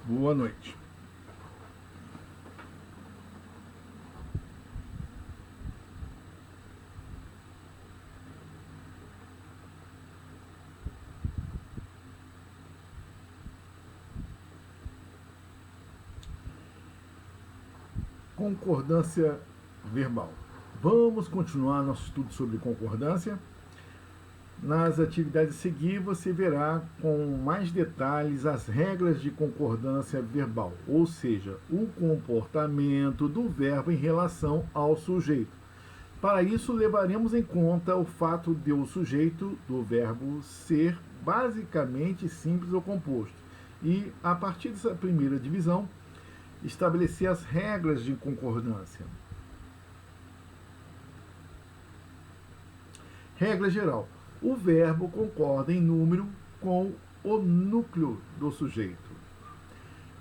Boa noite. Concordância verbal. Vamos continuar nosso estudo sobre concordância. Nas atividades a seguir, você verá com mais detalhes as regras de concordância verbal, ou seja, o comportamento do verbo em relação ao sujeito. Para isso, levaremos em conta o fato de o sujeito do verbo ser basicamente simples ou composto. E, a partir dessa primeira divisão, estabelecer as regras de concordância. Regra geral. O verbo concorda em número com o núcleo do sujeito.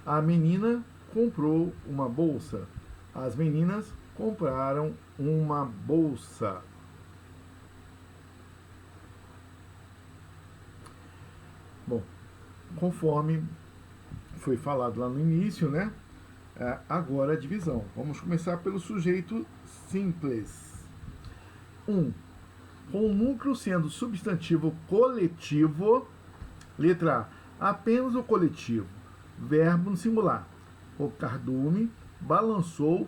A menina comprou uma bolsa. As meninas compraram uma bolsa. Bom, conforme foi falado lá no início, né? Agora a divisão. Vamos começar pelo sujeito simples. 1. Com o núcleo sendo substantivo coletivo, letra A, apenas o coletivo, verbo no singular. O cardume balançou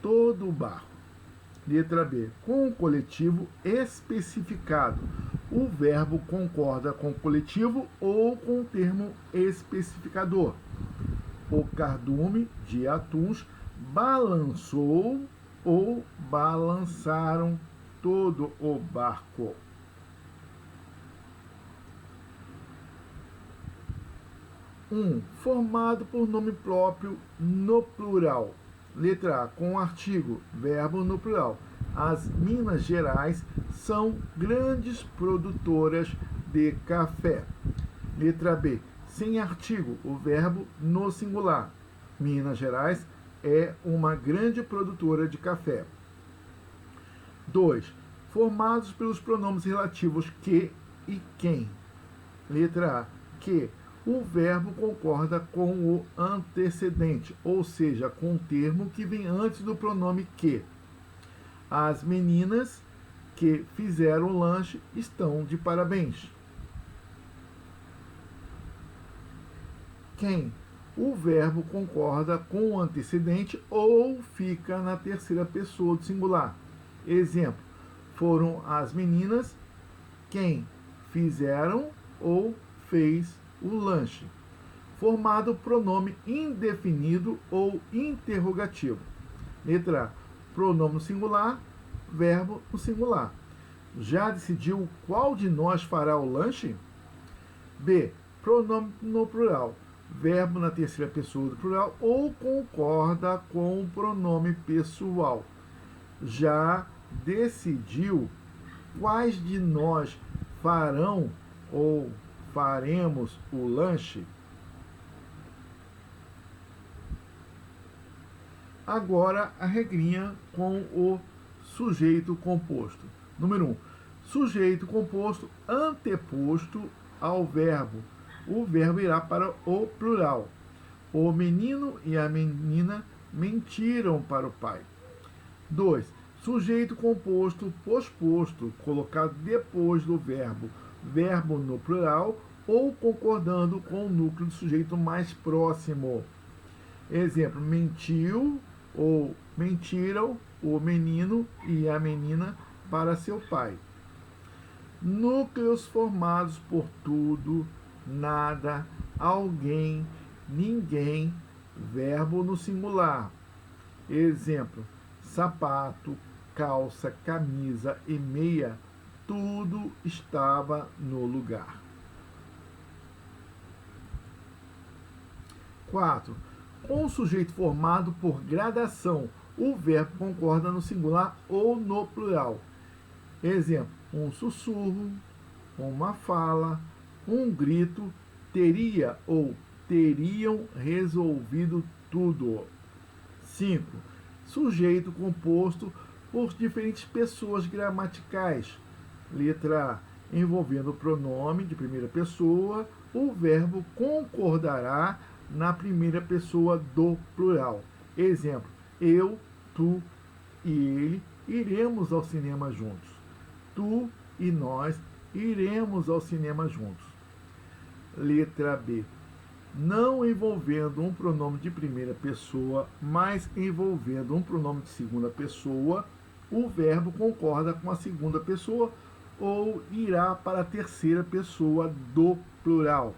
todo o barro. Letra B, com o coletivo especificado, o verbo concorda com o coletivo ou com o termo especificador. O cardume de atuns balançou ou balançaram todo o barco. Formado por nome próprio no plural. Letra A, com artigo, verbo no plural. As Minas Gerais são grandes produtoras de café. Letra B, sem artigo, o verbo no singular. Minas Gerais é uma grande produtora de café. 2. Formados pelos pronomes relativos que e quem. Letra A, que. O verbo concorda com o antecedente, ou seja, com o termo que vem antes do pronome que. As meninas que fizeram o lanche estão de parabéns. Quem? O verbo concorda com o antecedente ou fica na terceira pessoa do singular. Exemplo, foram as meninas quem fizeram ou fez o lanche. Formado pronome indefinido ou interrogativo. Letra A, pronome singular, verbo no singular. Já decidiu qual de nós fará o lanche? B, pronome no plural, verbo na terceira pessoa do plural ou concorda com o pronome pessoal. Já decidiu quais de nós farão ou faremos o lanche? Agora a regrinha com o sujeito composto. Número 1. Sujeito composto anteposto ao verbo. O verbo irá para o plural. O menino e a menina mentiram para o pai. 2. Sujeito composto posposto, colocado depois do verbo. Verbo no plural ou concordando com o núcleo do sujeito mais próximo. Exemplo, mentiu ou mentiram o menino e a menina para seu pai. Núcleos formados por tudo, nada, alguém, ninguém, verbo no singular. Exemplo, sapato, calça, camisa e meia, tudo estava no lugar. 4. Com o sujeito formado por gradação, o verbo concorda no singular ou no plural. Exemplo, um sussurro, uma fala, um grito, teria ou teriam resolvido tudo. 5. Sujeito composto por diferentes pessoas gramaticais. Letra A, envolvendo o pronome de primeira pessoa, o verbo concordará na primeira pessoa do plural. Exemplo, eu, tu e ele iremos ao cinema juntos. Tu e nós iremos ao cinema juntos. Letra B. Não envolvendo um pronome de primeira pessoa, mas envolvendo um pronome de segunda pessoa, o verbo concorda com a segunda pessoa ou irá para a terceira pessoa do plural.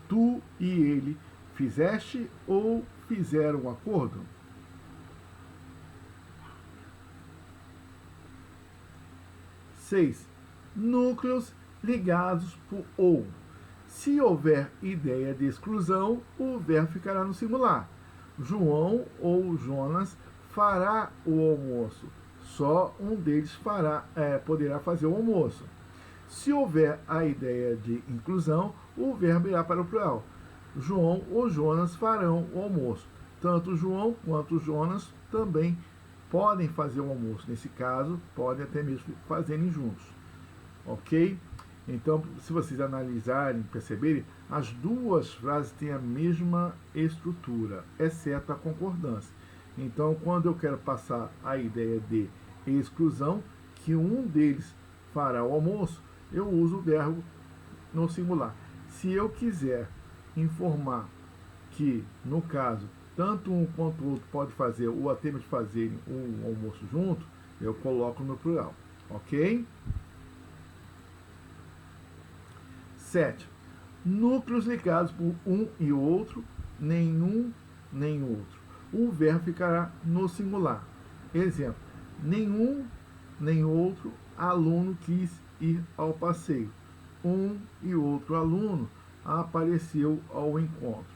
Tu e ele fizeste ou fizeram um acordo? Seis. Núcleos ligados por ou. Se houver ideia de exclusão, o verbo ficará no singular. João ou Jonas fará o almoço. Só um deles poderá fazer o almoço. Se houver a ideia de inclusão, o verbo irá para o plural. João ou Jonas farão o almoço. Tanto João quanto Jonas também podem fazer o almoço. Nesse caso, podem até mesmo fazerem juntos. Ok? Então, se vocês analisarem, perceberem, as duas frases têm a mesma estrutura, exceto a concordância. Então, quando eu quero passar a ideia de exclusão, que um deles fará o almoço, eu uso o verbo no singular. Se eu quiser informar que, no caso, tanto um quanto o outro pode fazer ou até mesmo fazerem um almoço junto, eu coloco no plural. Ok? 7. Núcleos ligados por um e outro, nenhum nem outro. O verbo ficará no singular. Exemplo: nenhum nem outro aluno quis ir ao passeio. Um e outro aluno apareceu ao encontro.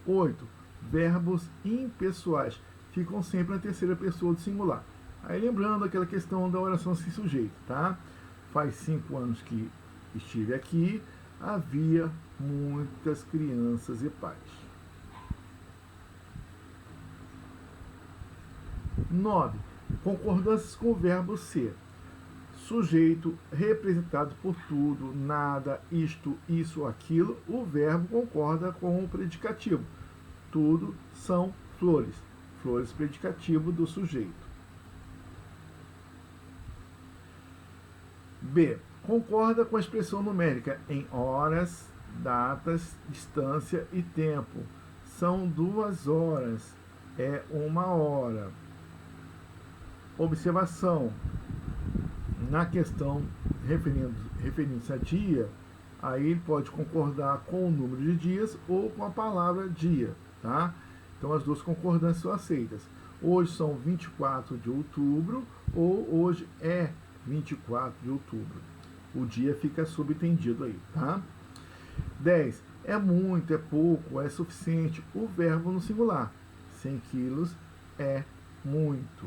8. Verbos impessoais ficam sempre na terceira pessoa do singular. Aí lembrando aquela questão da oração sem sujeito, tá? Faz 5 anos que estive aqui, havia muitas crianças e pais. 9. Concordâncias com o verbo ser. Sujeito representado por tudo, nada, isto, isso, aquilo. O verbo concorda com o predicativo. Tudo são flores. Flores, predicativo do sujeito. B. Concorda com a expressão numérica em horas, datas, distância e tempo. São 2 horas, é 1 hora. Observação: na questão referindo-se a dia, aí ele pode concordar com o número de dias ou com a palavra dia, tá? Então as duas concordâncias são aceitas. Hoje são 24 de outubro ou hoje é 24 de outubro. O dia fica subentendido aí, tá? 10. É muito, é pouco, é suficiente. O verbo no singular. 100 quilos é muito.